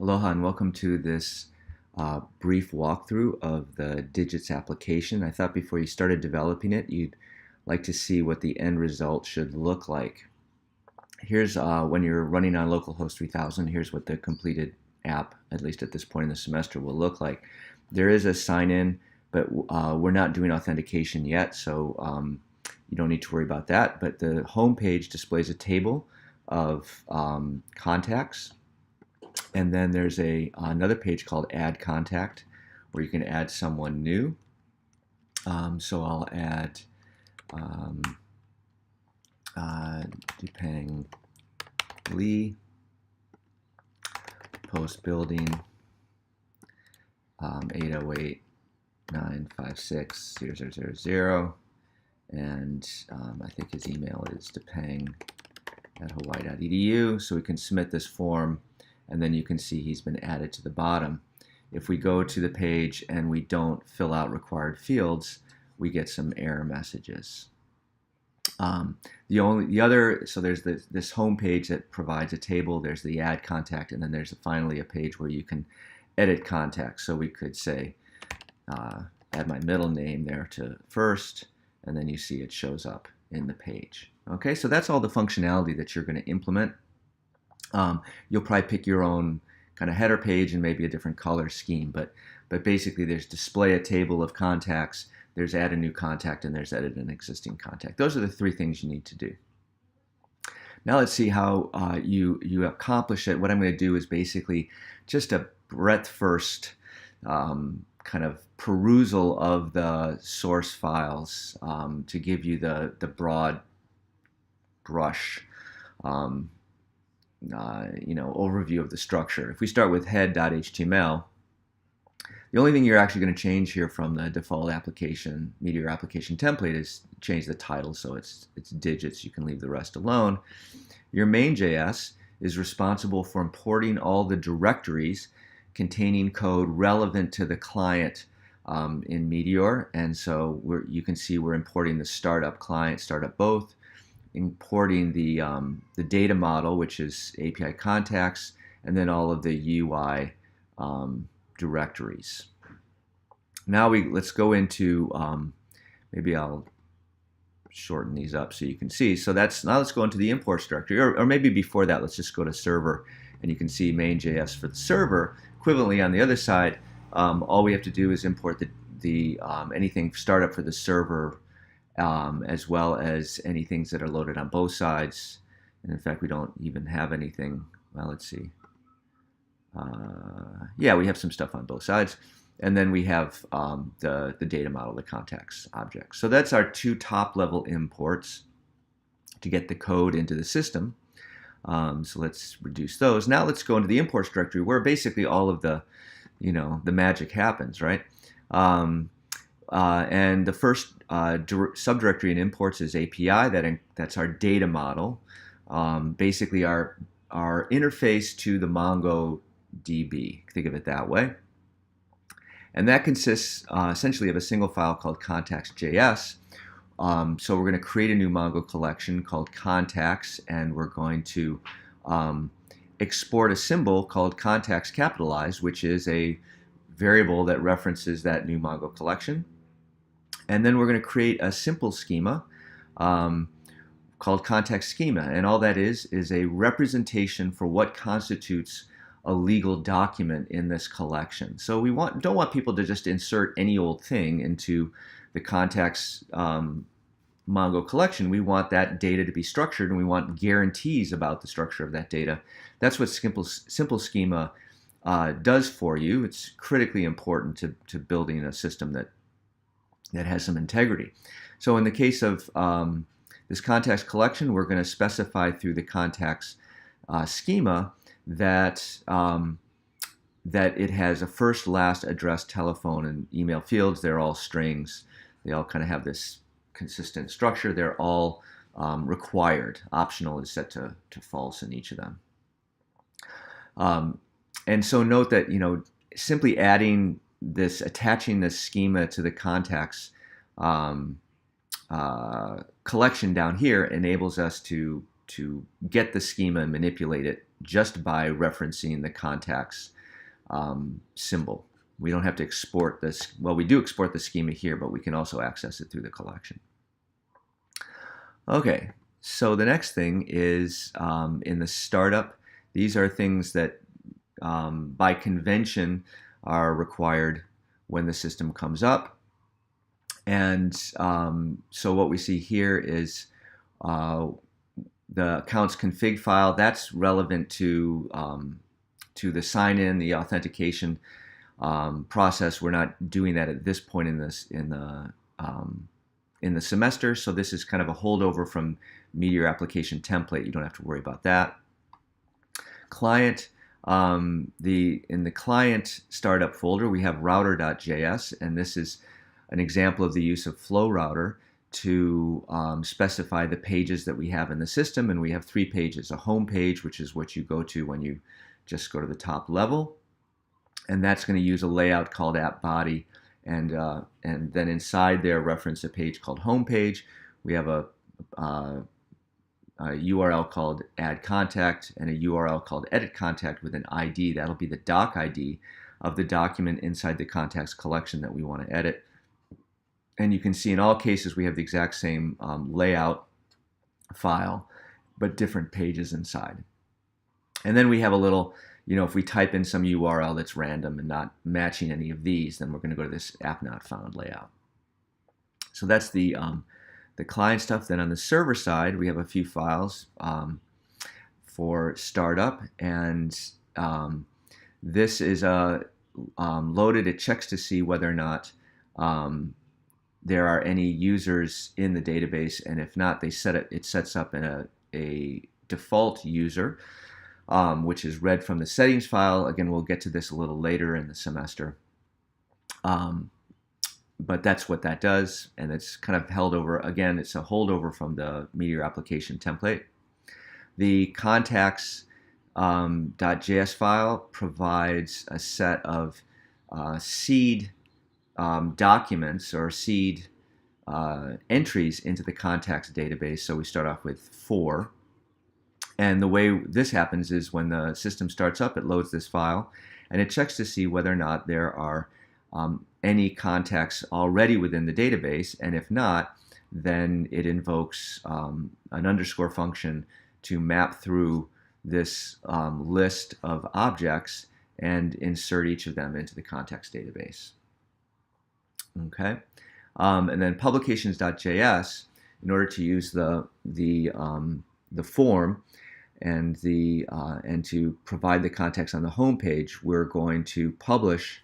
Aloha and welcome to this brief walkthrough of the Digits application. I thought before you started developing it, you'd like to see what the end result should look like. Here's when you're running on localhost 3000, here's what the completed app, at least at this point in the semester, will look like. There is a sign-in, but we're not doing authentication yet, so you don't need to worry about that. But the home page displays a table of contacts. And then there's another page called Add Contact, where you can add someone new. So I'll add Depeng Lee, post building 808-956-0000, and I think his email is depeng@hawaii.edu. So we can submit this form, and then you can see he's been added to the bottom. If we go to the page and we don't fill out required fields, we get some error messages. So there's this home page that provides a table, there's the add contact, and then there's finally a page where you can edit contacts. So we could say, add my middle name there to first, and then you see it shows up in the page. Okay, so that's all the functionality that you're going to implement. You'll probably pick your own kind of header page and maybe a different color scheme, but basically there's display a table of contacts, there's add a new contact, and there's edit an existing contact. Those are the three things you need to do. Now let's see how you accomplish it. What I'm going to do is basically just a breadth first kind of perusal of the source files to give you the broad brush overview of the structure. If we start with head.html, the only thing you're actually going to change here from the default application, Meteor application template, is change the title so it's digits. You can leave the rest alone. Your main.js is responsible for importing all the directories containing code relevant to the client in Meteor, and so you can see we're importing the startup client, startup both, importing the data model, which is API contacts, and then all of the UI directories. Now let's go into, maybe I'll shorten these up so you can see. So now let's go into the imports directory, or maybe before that, let's just go to server, and you can see main.js for the server. Equivalently on the other side, all we have to do is import the anything startup for the server, as well as any things that are loaded on both sides. And in fact, we don't even have anything. Well, let's see. Yeah, we have some stuff on both sides. And then we have the data model, the contacts object. So that's our two top-level imports to get the code into the system. So let's reduce those. Now let's go into the imports directory, where basically all of the magic happens, right? And the first subdirectory in imports is API. That's our data model, basically our interface to the MongoDB. Think of it that way. And that consists essentially of a single file called contacts.js. So we're going to create a new Mongo collection called contacts, and we're going to export a symbol called contacts capitalized, which is a variable that references that new Mongo collection. And then we're going to create a simple schema called contact schema, and all that is a representation for what constitutes a legal document in this collection. So we don't want people to just insert any old thing into the contacts Mongo collection. We want that data to be structured, and we want guarantees about the structure of that data. That's what simple schema does for you. It's critically important to building a system that has some integrity. So in the case of this contacts collection, we're going to specify through the contacts schema that it has a first, last, address, telephone, and email fields. They're all strings. They all kind of have this consistent structure. They're all required. Optional is set to false in each of them. And so note that simply attaching this schema to the contacts collection down here enables us to get the schema and manipulate it just by referencing the contacts symbol. We don't have to export this. Well, we do export the schema here, but we can also access it through the collection. Okay, so the next thing is in the startup. These are things that by convention are required when the system comes up. And so what we see here is the accounts config file. That's relevant to the sign-in, the authentication process. We're not doing that at this point in the semester. So this is kind of a holdover from Meteor application template. You don't have to worry about that. Client. In the client startup folder, we have router.js, and this is an example of the use of flow router to specify the pages that we have in the system. And we have 3 pages: a home page, which is what you go to when you just go to the top level, and that's going to use a layout called app body, and then inside there reference a page called home page. We have a URL called add contact and a URL called edit contact with an ID. That'll be the doc ID of the document inside the contacts collection that we want to edit. And you can see in all cases we have the exact same layout file, but different pages inside. And then we have a little, if we type in some URL that's random and not matching any of these, then we're going to go to this app not found layout. So that's the client stuff. Then on the server side, we have a few files for startup, and this is loaded. It checks to see whether or not there are any users in the database, and if not, it sets up in a default user, which is read from the settings file. Again, we'll get to this a little later in the semester. But that's what that does, and it's kind of held over. Again, it's a holdover from the Meteor application template. The contacts.js file provides a set of seed documents or seed entries into the contacts database. So we start off with 4. And the way this happens is when the system starts up, it loads this file, and it checks to see whether or not there are any contacts already within the database, and if not, then it invokes an underscore function to map through this list of objects and insert each of them into the contacts database. Okay, and then publications.js, in order to use the form and to provide the context on the home page, we're going to publish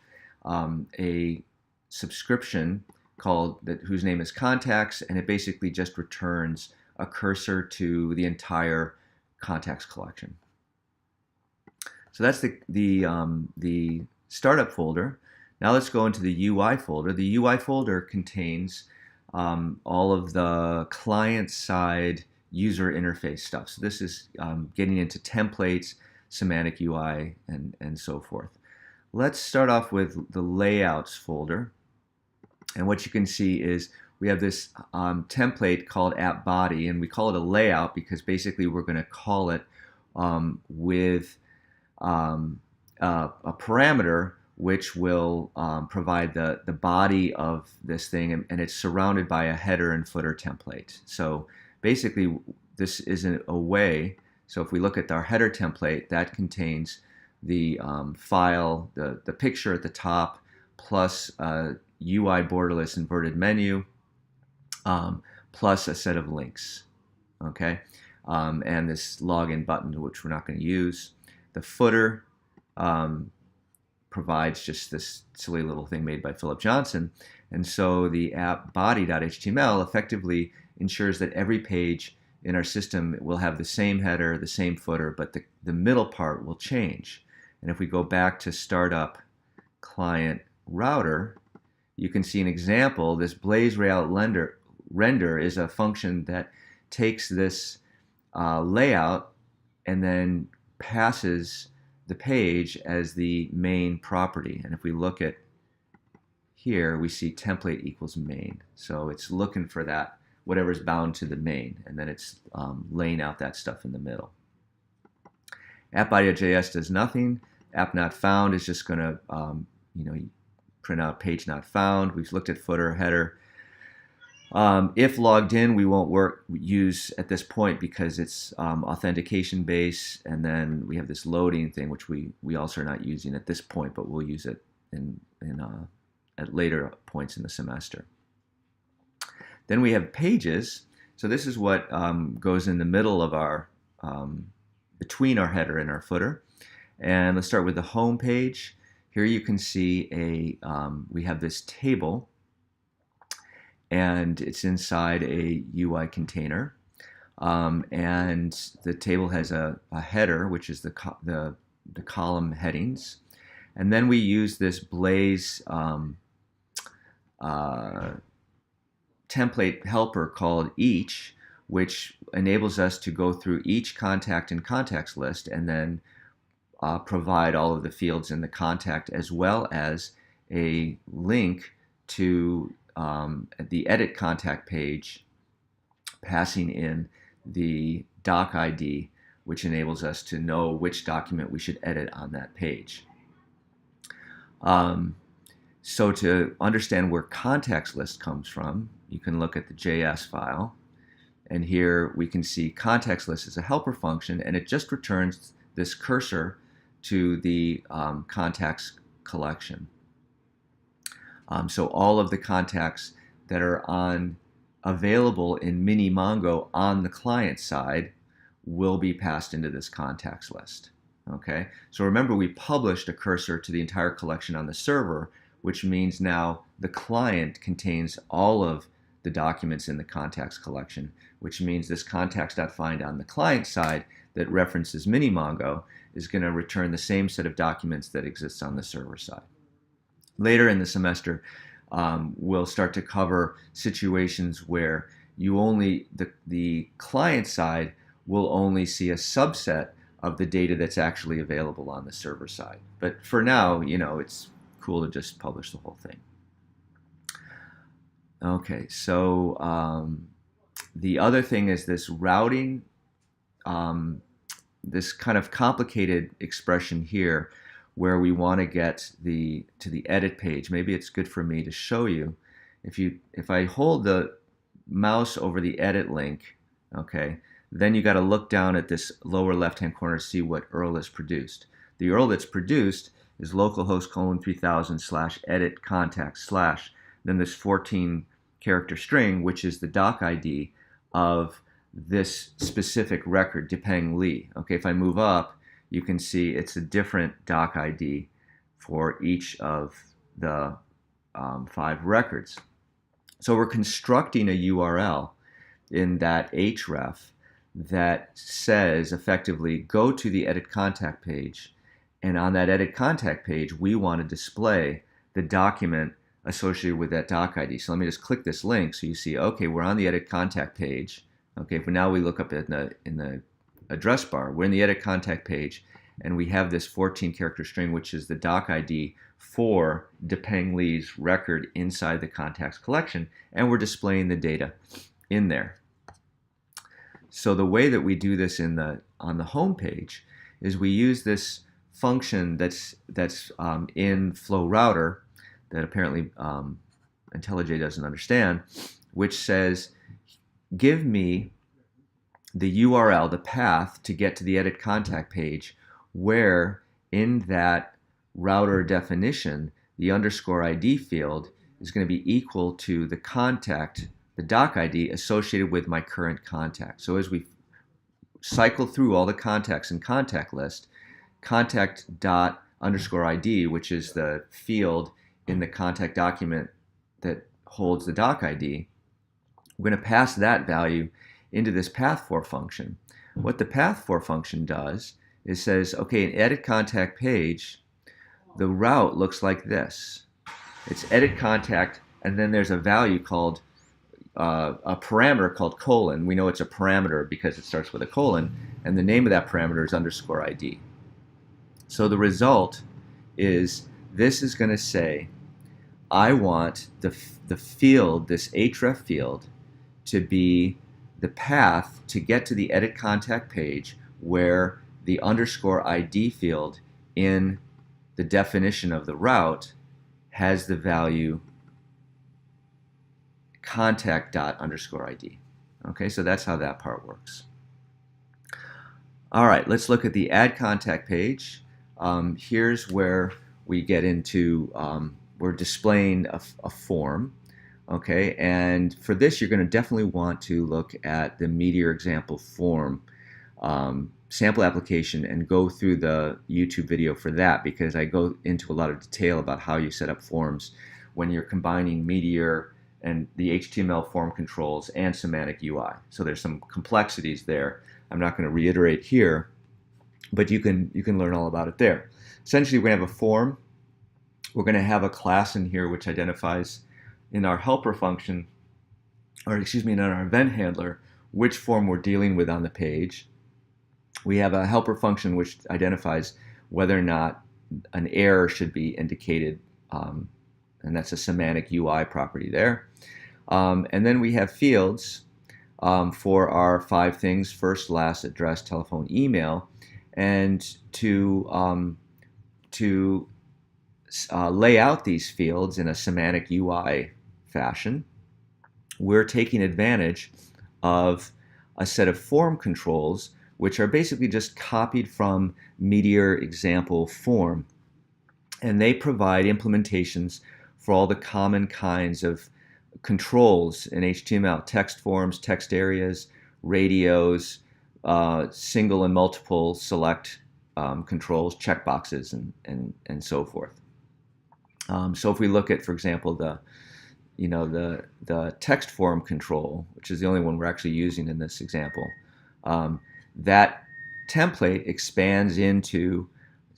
a subscription whose name is contacts, and it basically just returns a cursor to the entire contacts collection. So that's the startup folder. Now let's go into the UI folder. The UI folder contains all of the client-side user interface stuff. So this is getting into templates, semantic UI, and so forth. Let's start off with the layouts folder. And what you can see is we have this template called app body, and we call it a layout because basically we're going to call it with a parameter which will provide the body of this thing, and it's surrounded by a header and footer template. So basically this isn't a way. So if we look at our header template, that contains the file, the picture at the top, plus a UI borderless inverted menu, plus a set of links, okay? And this login button, which we're not going to use. The footer provides just this silly little thing made by Philip Johnson. And so the app body.html effectively ensures that every page in our system will have the same header, the same footer, but the middle part will change. And if we go back to startup client router, you can see an example. This Blaze layout render is a function that takes this layout and then passes the page as the main property. And if we look at here, we see template equals main. So it's looking for that, whatever's bound to the main, and then it's laying out that stuff in the middle. App.js does nothing. App not found is just going to, print out page not found. We've looked at footer, header. If logged in, we won't use at this point because it's authentication based, and then we have this loading thing, which we also are not using at this point, but we'll use it at later points in the semester. Then we have pages. So this is what goes in the middle of our, between our header and our footer. And let's start with the home page. Here you can see we have this table, and it's inside a UI container. And the table has a header, which is the column headings. And then we use this Blaze template helper called each, which enables us to go through each contact and contacts list and then provide all of the fields in the contact, as well as a link to the edit contact page, passing in the doc ID, which enables us to know which document we should edit on that page. So to understand where contacts list comes from, you can look at the JS file, and here we can see contacts list is a helper function, and it just returns this cursor to the contacts collection. So all of the contacts that are available in Mini Mongo on the client side will be passed into this contacts list. Okay, so remember, we published a cursor to the entire collection on the server, which means now the client contains all of the documents in the contacts collection, which means this contacts.find on the client side that references Mini Mongo is going to return the same set of documents that exists on the server side. Later in the semester, we'll start to cover situations where the client side will only see a subset of the data that's actually available on the server side. But for now, it's cool to just publish the whole thing. Okay, so the other thing is this routing, this kind of complicated expression here where we want to get to the edit page. Maybe it's good for me to show you. If I hold the mouse over the edit link, okay, then you got to look down at this lower left-hand corner to see what URL is produced. The URL that's produced is localhost:3000/edit contact/ then this 14-character string, which is the doc ID of this specific record, Depeng Li. Okay, if I move up, you can see it's a different doc ID for each of the 5 records. So we're constructing a URL in that href that says effectively go to the edit contact page, and on that edit contact page we want to display the document associated with that doc ID. So let me just click this link so you see, okay, we're on the edit contact page. Okay, but now we look up in the address bar, we're in the edit contact page, and we have this 14-character string, which is the doc ID for Depeng Li's record inside the contacts collection, and we're displaying the data in there. So the way that we do this on the home page is we use this function that's in Flow Router that apparently IntelliJ doesn't understand, which says, give me the URL, the path to get to the edit contact page, where in that router definition, the _ID field is going to be equal to the contact, the doc ID associated with my current contact. So as we cycle through all the contacts in contact list, contact._ID, which is the field in the contact document that holds the doc ID, we're going to pass that value into this path_for function. What the path_for function does is says, okay, in edit contact page, the route looks like this. It's edit contact, and then there's a value called a parameter called colon. We know it's a parameter because it starts with a colon, and the name of that parameter is _ID. So the result is this is going to say, I want the field, this href field, to be the path to get to the edit contact page where the underscore ID field in the definition of the route has the value contact dot underscore ID. Okay, so that's how that part works. All right, let's look at the add contact page. Here's where we get into, we're displaying a form. Okay, and for this you're going to definitely want to look at the Meteor example form sample application and go through the YouTube video for that, because I go into a lot of detail about how you set up forms when you're combining Meteor and the HTML form controls and semantic UI. So there's some complexities there. I'm not going to reiterate here, but you can learn all about it there. Essentially, we're going to have a form. We're going to have a class in here which identifies in our helper function, or excuse me, in our event handler, which form we're dealing with on the page. We have a helper function which identifies whether or not an error should be indicated, and that's a semantic UI property there. And then we have fields for our 5 things: first, last, address, telephone, email. And to lay out these fields in a semantic UI fashion, we're taking advantage of a set of form controls which are basically just copied from Meteor example form, and they provide implementations for all the common kinds of controls in HTML: text forms, text areas, radios, single and multiple select controls, checkboxes, and so forth. So if we look at, for example, the text form control, which is the only one we're actually using in this example, that template expands into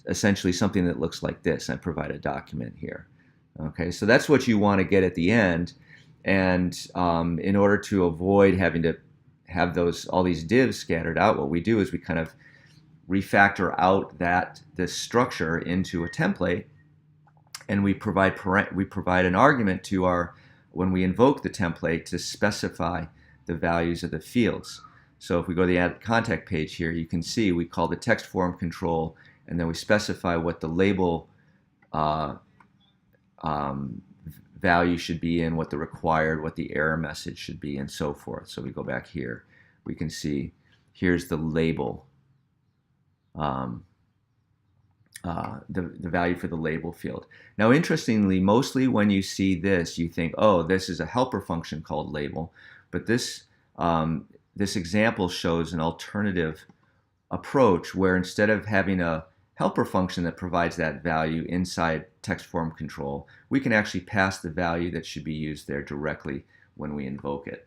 essentially something that looks like this. I provide a document here. Okay, so that's what you want to get at the end, and in order to avoid having to have all these divs scattered out, what we do is we kind of refactor out this structure into a template, and we provide an argument to when we invoke the template to specify the values of the fields. So if we go to the add contact page here, you can see we call the text form control, and then we specify what the label value should be in, what the error message should be, and so forth. So we go back here, we can see here's the label, the value for the label field. Now, interestingly, mostly when you see this, you think, oh, this is a helper function called label, but this example shows an alternative approach where instead of having a helper function that provides that value inside text form control, we can actually pass the value that should be used there directly when we invoke it.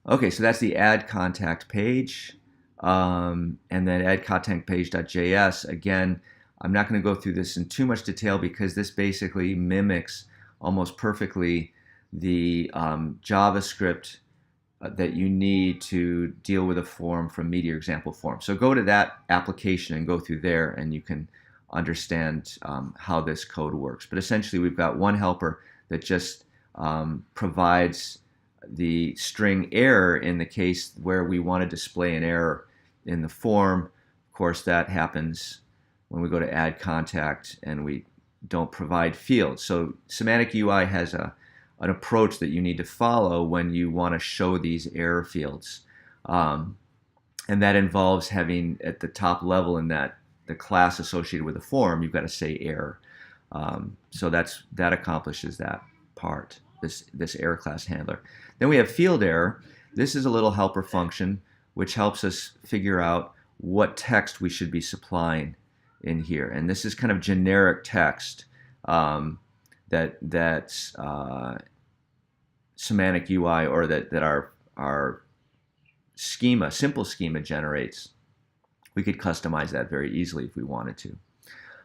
Okay, so that's the add contact page. And then add contact page.js. Again, I'm not going to go through this in too much detail because this basically mimics almost perfectly the JavaScript that you need to deal with a form from Meteor example form. So go to that application and go through there, and you can understand how this code works. But essentially, we've got one helper that just provides the string error in the case where we want to display an error in the form. Of course, that happens when we go to add contact and we don't provide fields. So semantic UI has an approach that you need to follow when you want to show these error fields. And that involves having at the top level in the class associated with the form, you've got to say error. So that accomplishes that part, this error class handler. Then we have field error. This is a little helper function which helps us figure out what text we should be supplying in here. And this is kind of generic text that's semantic UI, or that our schema, simple schema generates. We could customize that very easily if we wanted to.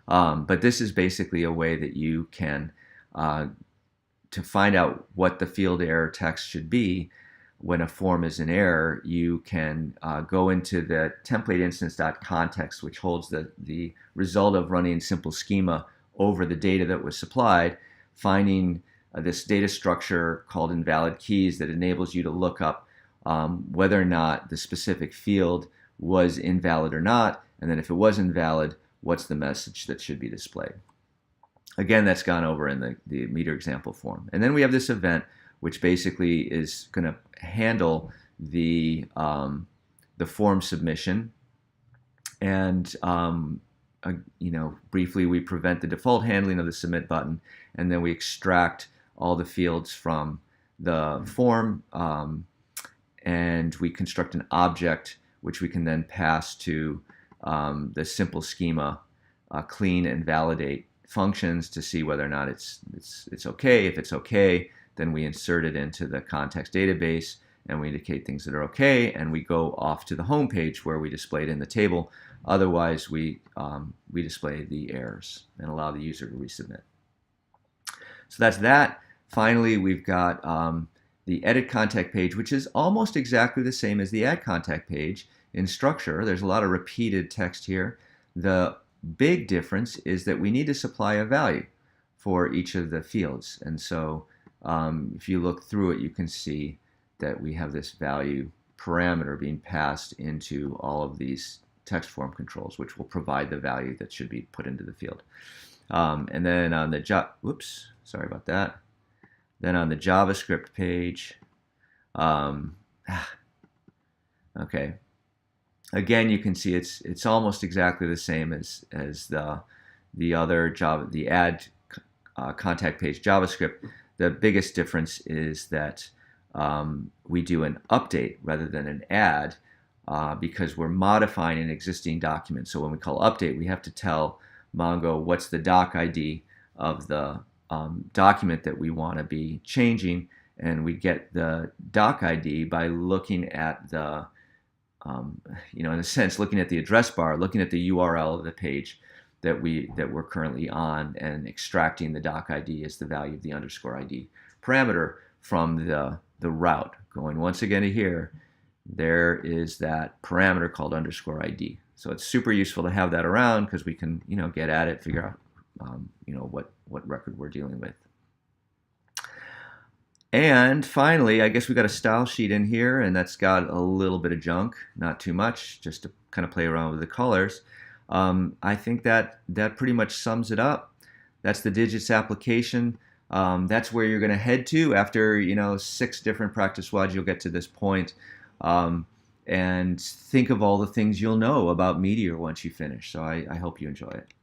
But this is basically a way that you can, to find out what the field error text should be when a form is in error, you can go into the template instance.context, which holds the result of running simple schema over the data that was supplied, finding this data structure called invalid keys that enables you to look up whether or not the specific field was invalid or not, and then if it was invalid, what's the message that should be displayed. Again, that's gone over in the meter example form. And then we have this event, which basically is going to handle the form submission. And briefly, we prevent the default handling of the submit button, and then we extract all the fields from the form, and we construct an object which we can then pass to the simple schema clean and validate functions to see whether or not it's okay. If it's okay, then we insert it into the context database and we indicate things that are okay, and we go off to the home page where we display it in the table. Otherwise, we display the errors and allow the user to resubmit. So that's that. Finally, we've got the edit contact page, which is almost exactly the same as the add contact page in structure. There's a lot of repeated text here. The big difference is that we need to supply a value for each of the fields. And so if you look through it, you can see that we have this value parameter being passed into all of these text form controls, which will provide the value that should be put into the field. And then on the sorry about that. Then on the JavaScript page, okay. Again, you can see it's almost exactly the same as the other the add contact page JavaScript. The biggest difference is that we do an update rather than an add because we're modifying an existing document. So when we call update, we have to tell Mongo what's the doc ID of the document that we want to be changing, and we get the doc ID by looking at the in a sense, looking at the address bar, looking at the URL of the page that we're currently on, and extracting the doc ID as the value of the underscore ID parameter from the route. Going once again to here, there is that parameter called underscore ID. So it's super useful to have that around because we can get at it, figure out what record we're dealing with. And finally, I guess we got a style sheet in here, and that's got a little bit of junk, not too much, just to kind of play around with the colors. I think that pretty much sums it up. That's the digits application. That's where you're going to head to after 6 different practice WODs. You'll get to this point, and think of all the things you'll know about Meteor once you finish. So I hope you enjoy it.